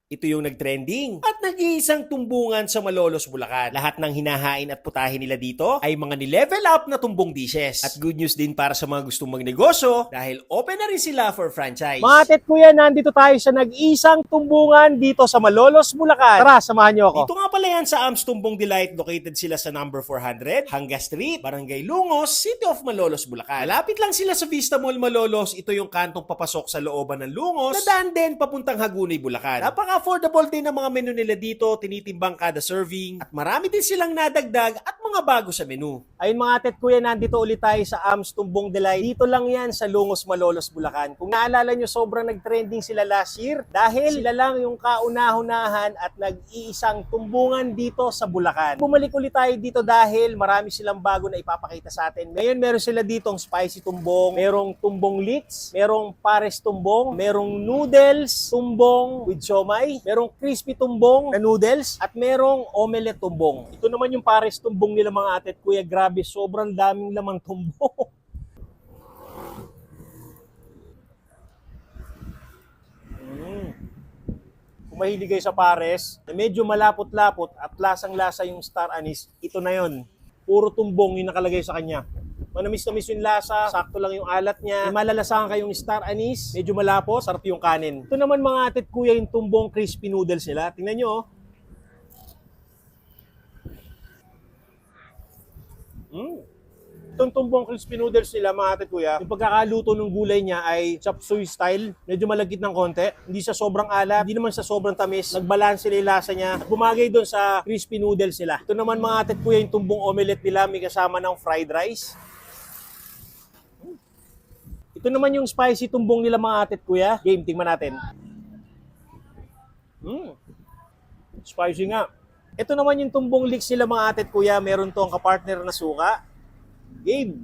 Ito yung nagtrending at nag-iisang tumbungan sa Malolos, Bulacan. Lahat ng hinahain at putahin nila dito ay mga ni-level up na tumbong dishes. At good news din para sa mga gustong magnegosyo dahil open na rin sila for franchise. Mga tet kuya, nandito tayo sa nag-iisang tumbungan dito sa Malolos, Bulacan. Tara, samahan niyo ako. Dito nga pala yan sa AMS Tumbong Delight, located sila sa number 400, Hanga Street, Barangay Lungos, City of Malolos, Bulacan. Malapit lang sila sa Vista Mall, Malolos. Ito yung kantong papasok sa looban ng Lungos, na daan din papuntang Hagonoy, Bulacan. Napaka-affordable din ang mga menu nila dito, tinitimbang kada serving, at marami din silang nadagdag at mga bago sa menu. Ayun mga tet kuya, nandito ulit tayo sa AMS Tumbong Delight. Dito lang yan sa Lungos, Malolos, Bulacan. Kung naalala nyo, sobrang nag-trending sila last year dahil sila lang yung kauna-unahan at nag-iisang tumbungan dito sa Bulacan. Bumalik ulit tayo dito dahil marami silang bago na ipapakita sa atin. Ngayon meron sila ditong spicy tumbong, merong tumbong leeks, merong pares tumbong, merong noodles tumbong with siomay, merong crispy tumbong na noodles, at merong omelette tumbong. Ito naman yung pares tumbong nila mga atet kuya. Grabe, sobrang daming lamang tumbong. Kung mahilig kayo sa pares, na medyo malapot-lapot at lasang-lasa yung star anise, ito na yon. Puro tumbong yung nakalagay sa kanya. Manamis-namis yung lasa, sakto lang yung alat niya. May malalasahan kayong star anise, medyo malapot, sarap yung kanin. Ito naman mga atit kuya, yung tumbong crispy noodles nila. Tingnan nyo, oh. Itong tumbong crispy noodles nila mga atit kuya, yung pagkakaluto ng gulay niya ay chop suey style, medyo malagkit ng konti, hindi siya sobrang alat, hindi naman siya sobrang tamis, nagbalance nila yung lasa niya, at bumagay doon sa crispy noodles nila. Ito naman mga atit kuya, yung tumbong omelette nila, may kasama ng fried rice. Ito naman yung spicy tumbong nila mga atit kuya. Game, tingnan natin. Spicy nga. Ito naman yung tumbong leeks nila mga atit kuya, meron to ang kapartner na suka. Game.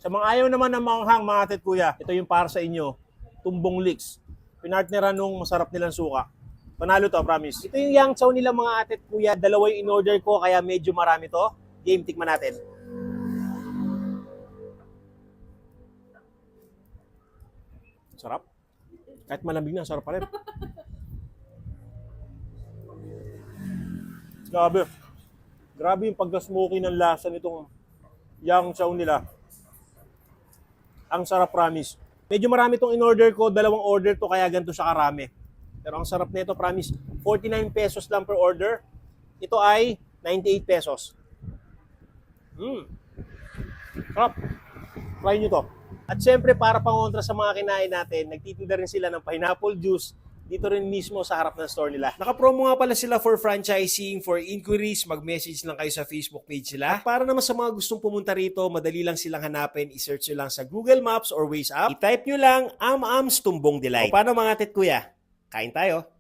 Sa mga ayaw naman ng manghang mga atit kuya, ito yung para sa inyo. Tumbong leeks. Pinartneran nung masarap nilang suka. Panalo to, promise. Ito yung yang chow nila mga atit kuya. Dalawa yung in-order ko kaya medyo marami to. Game, tikman natin. Sarap. Kahit malamig na, sarap pa rin. Grabe. Grabe yung pagka-smoky ng lasa nitong yang chow nila. Ang sarap, promise. Medyo marami itong in-order ko. Dalawang order to kaya ganito siya karami. Pero ang sarap nito, promise. 49 pesos lang per order. Ito ay 98 pesos. Sarap. Try nyo to. At syempre, para pangontra sa mga kinain natin, nagtitinda rin sila ng pineapple juice dito rin mismo sa harap ng store nila. Nakapromo nga pala sila for franchising. For inquiries, mag-message lang kayo sa Facebook page nila. At para naman sa mga gustong pumunta rito, madali lang silang hanapin. I-search nyo lang sa Google Maps or Waze app. I-type nyo lang AMS Tumbong Delight. O paano mga tit kuya? Kain tayo.